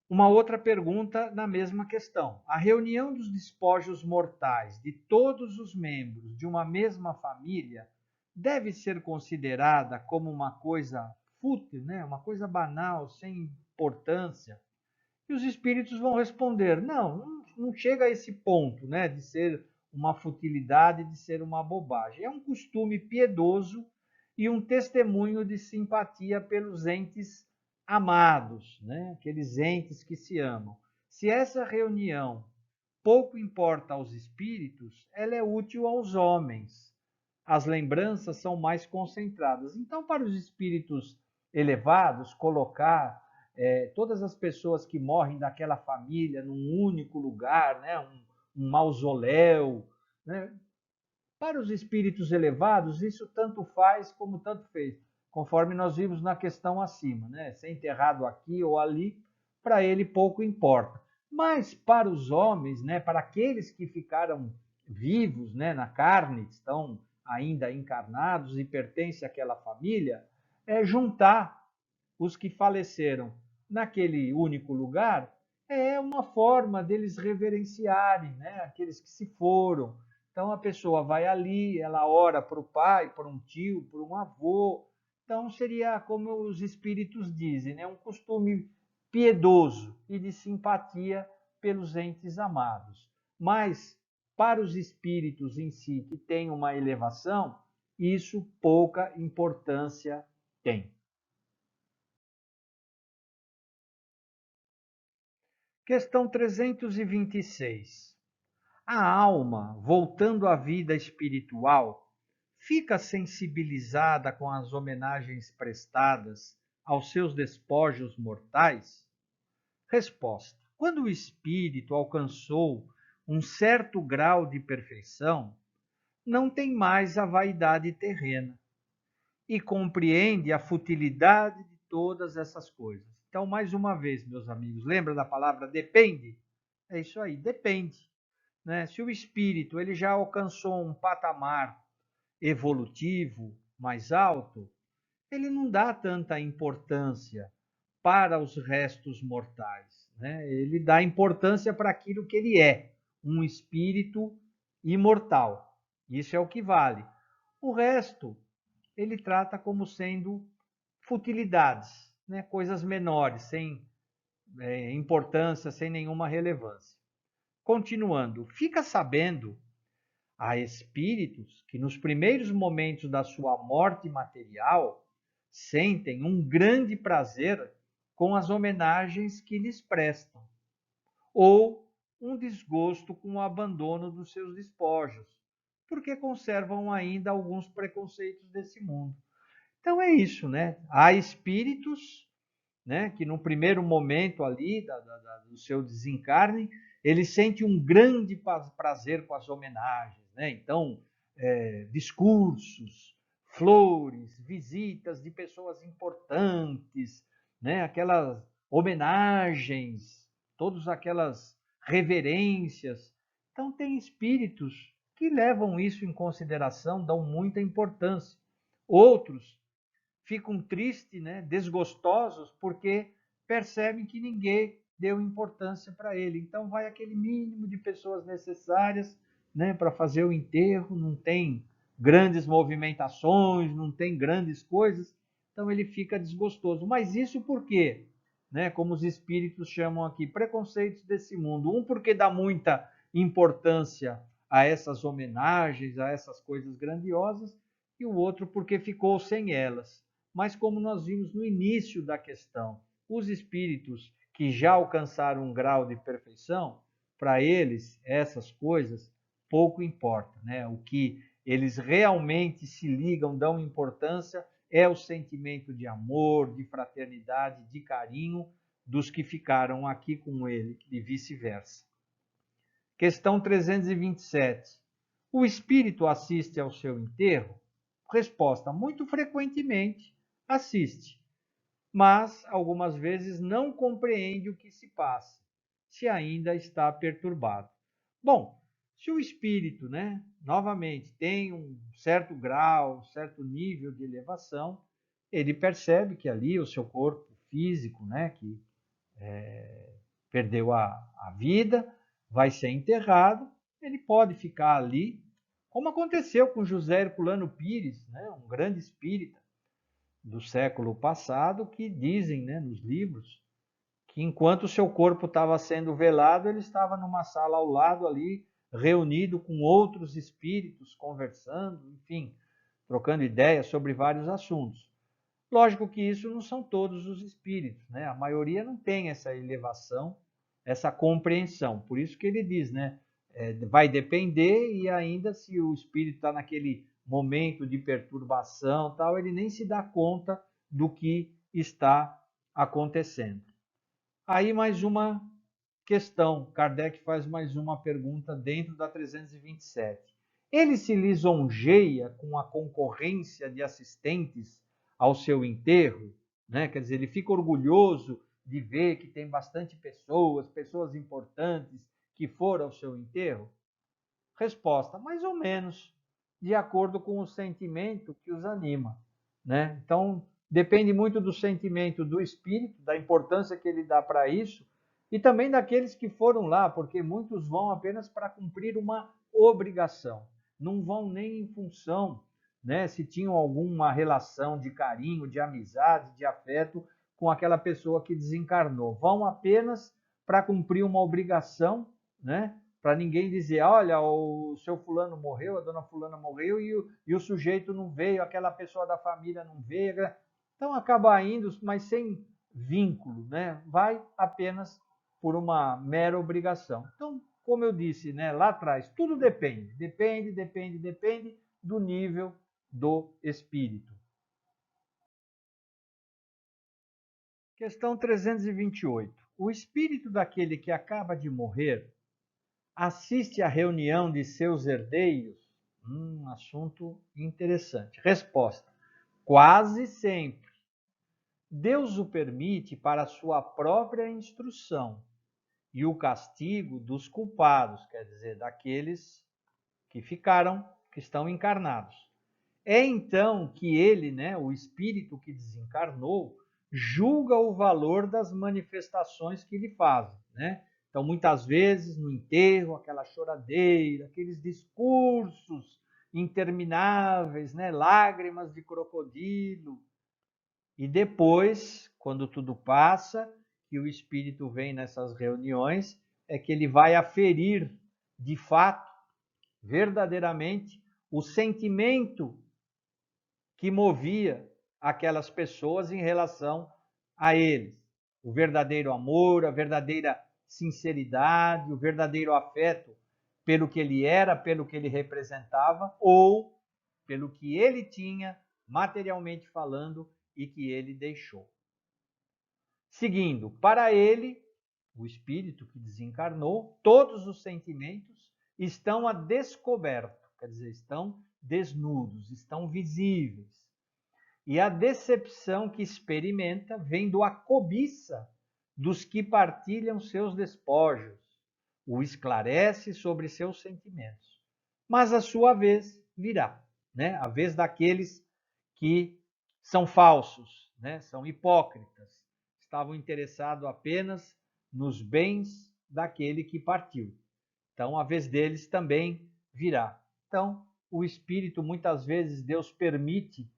Uma outra pergunta na mesma questão. A reunião dos despojos mortais de todos os membros de uma mesma família deve ser considerada como uma coisa fútil, né? Uma coisa banal, sem importância? E os espíritos vão responder: não chega a esse ponto, né, de ser uma futilidade, de ser uma bobagem. É um costume piedoso e um testemunho de simpatia pelos entes amados, né, aqueles entes que se amam. Se essa reunião pouco importa aos espíritos, ela é útil aos homens. As lembranças são mais concentradas. Então, para os espíritos elevados, colocar todas as pessoas que morrem daquela família num único lugar, né, um mausoléu, né? Para os espíritos elevados, isso tanto faz como tanto fez, conforme nós vimos na questão acima, né? Ser enterrado aqui ou ali, para ele pouco importa. Mas para os homens, né, para aqueles que ficaram vivos, né, na carne, estão ainda encarnados e pertencem àquela família, é juntar os que faleceram naquele único lugar é uma forma deles reverenciarem, né, aqueles que se foram. Então a pessoa vai ali, ela ora para o pai, para um tio, para um avô. Então seria como os espíritos dizem, né, um costume piedoso e de simpatia pelos entes amados. Mas para os espíritos em si que têm uma elevação, isso pouca importância tem. Questão 326. A alma, voltando à vida espiritual, fica sensibilizada com as homenagens prestadas aos seus despojos mortais? Resposta: quando o espírito alcançou um certo grau de perfeição, não tem mais a vaidade terrena e compreende a futilidade de todas essas coisas. Então, mais uma vez, meus amigos, lembra da palavra depende? É isso aí, depende. Né? Se o espírito ele já alcançou um patamar evolutivo mais alto, ele não dá tanta importância para os restos mortais. Né? Ele dá importância para aquilo que ele é, um espírito imortal. Isso é o que vale. O resto, ele trata como sendo futilidades, né? Coisas menores, sem importância, sem nenhuma relevância. Continuando, fica sabendo, há espíritos que nos primeiros momentos da sua morte material sentem um grande prazer com as homenagens que lhes prestam, ou um desgosto com o abandono dos seus despojos, porque conservam ainda alguns preconceitos desse mundo. Então é isso, né? Há espíritos, né, que no primeiro momento ali do seu desencarne, ele sente um grande prazer com as homenagens, né? Então, discursos, flores, visitas de pessoas importantes, né? Aquelas homenagens, todas aquelas reverências. Então, tem espíritos que levam isso em consideração, dão muita importância. Outros ficam tristes, né, desgostosos, porque percebem que ninguém deu importância para ele. Então vai aquele mínimo de pessoas necessárias, né, para fazer o enterro, não tem grandes movimentações, não tem grandes coisas, então ele fica desgostoso. Mas isso por quê? Né, como os espíritos chamam aqui, preconceitos desse mundo. Um porque dá muita importância a essas homenagens, a essas coisas grandiosas, e o outro porque ficou sem elas. Mas como nós vimos no início da questão, os espíritos que já alcançaram um grau de perfeição, para eles essas coisas pouco importa, né? O que eles realmente se ligam, dão importância, é o sentimento de amor, de fraternidade, de carinho dos que ficaram aqui com ele e vice-versa. Questão 327. O espírito assiste ao seu enterro? Resposta: muito frequentemente assiste, mas algumas vezes não compreende o que se passa, se ainda está perturbado. Bom, se o espírito, né, novamente, tem um certo grau, um certo nível de elevação, ele percebe que ali o seu corpo físico, né, que perdeu a vida, vai ser enterrado, ele pode ficar ali, como aconteceu com José Herculano Pires, né, um grande espírita do século passado, que dizem, né, nos livros, que enquanto o seu corpo estava sendo velado, ele estava numa sala ao lado ali, reunido com outros espíritos, conversando, enfim, trocando ideias sobre vários assuntos. Lógico que isso não são todos os espíritos, né? A maioria não tem essa elevação, essa compreensão. Por isso que ele diz, né? Vai depender, e ainda se o espírito está naquele momento de perturbação, tal, ele nem se dá conta do que está acontecendo. Aí mais uma questão, Kardec faz mais uma pergunta dentro da 327. Ele se lisonjeia com a concorrência de assistentes ao seu enterro, né? Quer dizer, ele fica orgulhoso de ver que tem bastante pessoas, pessoas importantes que foram ao seu enterro? Resposta: mais ou menos, de acordo com o sentimento que os anima, né? Então, depende muito do sentimento do espírito, da importância que ele dá para isso, e também daqueles que foram lá, porque muitos vão apenas para cumprir uma obrigação, não vão nem em função, né, se tinham alguma relação de carinho, de amizade, de afeto com aquela pessoa que desencarnou. Vão apenas para cumprir uma obrigação, né? Para ninguém dizer, olha, o seu fulano morreu, a dona fulana morreu e o sujeito não veio, aquela pessoa da família não veio. Então acaba indo, mas sem vínculo, né? Vai apenas por uma mera obrigação. Então, como eu disse, né, lá atrás, tudo depende do nível do espírito. Questão 328. O espírito daquele que acaba de morrer assiste à reunião de seus herdeiros? Assunto interessante. Resposta: quase sempre. Deus o permite para sua própria instrução e o castigo dos culpados, quer dizer, daqueles que ficaram, que estão encarnados. É então que ele, né, o espírito que desencarnou, julga o valor das manifestações que lhe fazem, né? Então, muitas vezes, no enterro, aquela choradeira, aqueles discursos intermináveis, né? Lágrimas de crocodilo. E depois, quando tudo passa, que o espírito vem nessas reuniões, é que ele vai aferir, de fato, verdadeiramente, o sentimento que movia aquelas pessoas em relação a eles. O verdadeiro amor, a verdadeira sinceridade, o verdadeiro afeto pelo que ele era, pelo que ele representava, ou pelo que ele tinha, materialmente falando, e que ele deixou. Seguindo, para ele, o espírito que desencarnou, todos os sentimentos estão a descoberto, quer dizer, estão desnudos, estão visíveis. E a decepção que experimenta vem da cobiça dos que partilham seus despojos, o esclarece sobre seus sentimentos. Mas a sua vez virá, né? A vez daqueles que são falsos, né? São hipócritas, estavam interessados apenas nos bens daquele que partiu. Então, a vez deles também virá. Então, o espírito, muitas vezes, Deus permite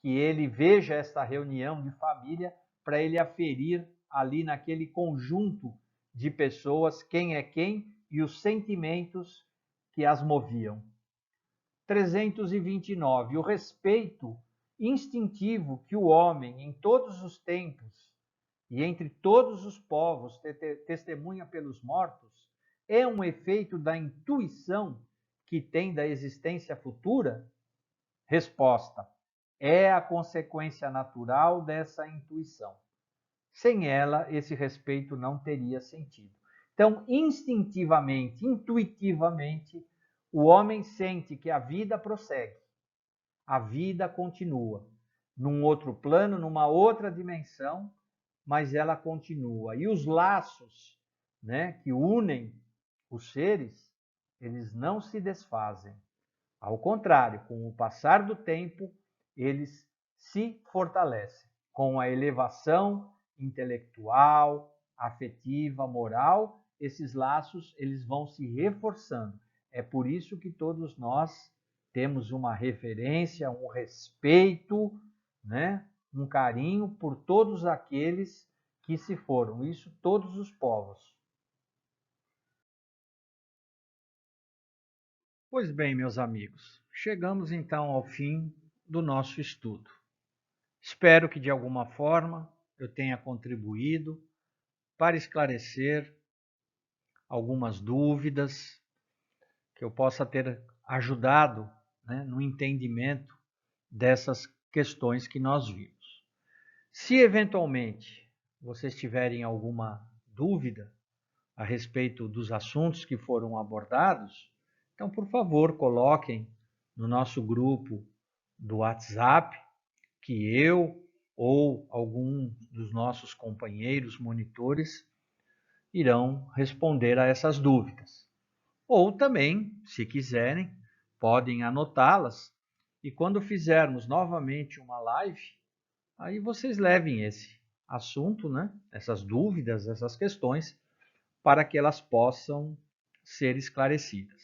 que ele veja esta reunião de família para ele aferir ali naquele conjunto de pessoas quem é quem e os sentimentos que as moviam. 329. O respeito instintivo que o homem, em todos os tempos e entre todos os povos, testemunha pelos mortos, é um efeito da intuição que tem da existência futura? Resposta: é a consequência natural dessa intuição. Sem ela, esse respeito não teria sentido. Então, instintivamente, intuitivamente, o homem sente que a vida prossegue, a vida continua, num outro plano, numa outra dimensão, mas ela continua. E os laços, né, que unem os seres, eles não se desfazem. Ao contrário, com o passar do tempo, eles se fortalecem com a elevação intelectual, afetiva, moral. Esses laços eles vão se reforçando. É por isso que todos nós temos uma referência, um respeito, né? Um carinho por todos aqueles que se foram. Isso todos os povos. Pois bem, meus amigos, chegamos então ao fim do nosso estudo. Espero que de alguma forma eu tenha contribuído para esclarecer algumas dúvidas, que eu possa ter ajudado, né, no entendimento dessas questões que nós vimos. Se eventualmente vocês tiverem alguma dúvida a respeito dos assuntos que foram abordados, então, por favor, coloquem no nosso grupo do WhatsApp, que eu ou algum dos nossos companheiros monitores irão responder a essas dúvidas. Ou também, se quiserem, podem anotá-las e quando fizermos novamente uma live, aí vocês levem esse assunto, né? Essas dúvidas, essas questões, para que elas possam ser esclarecidas.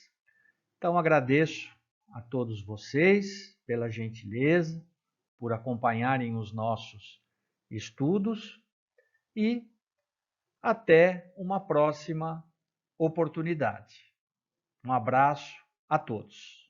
Então, agradeço a todos vocês pela gentileza, por acompanharem os nossos estudos e até uma próxima oportunidade. Um abraço a todos.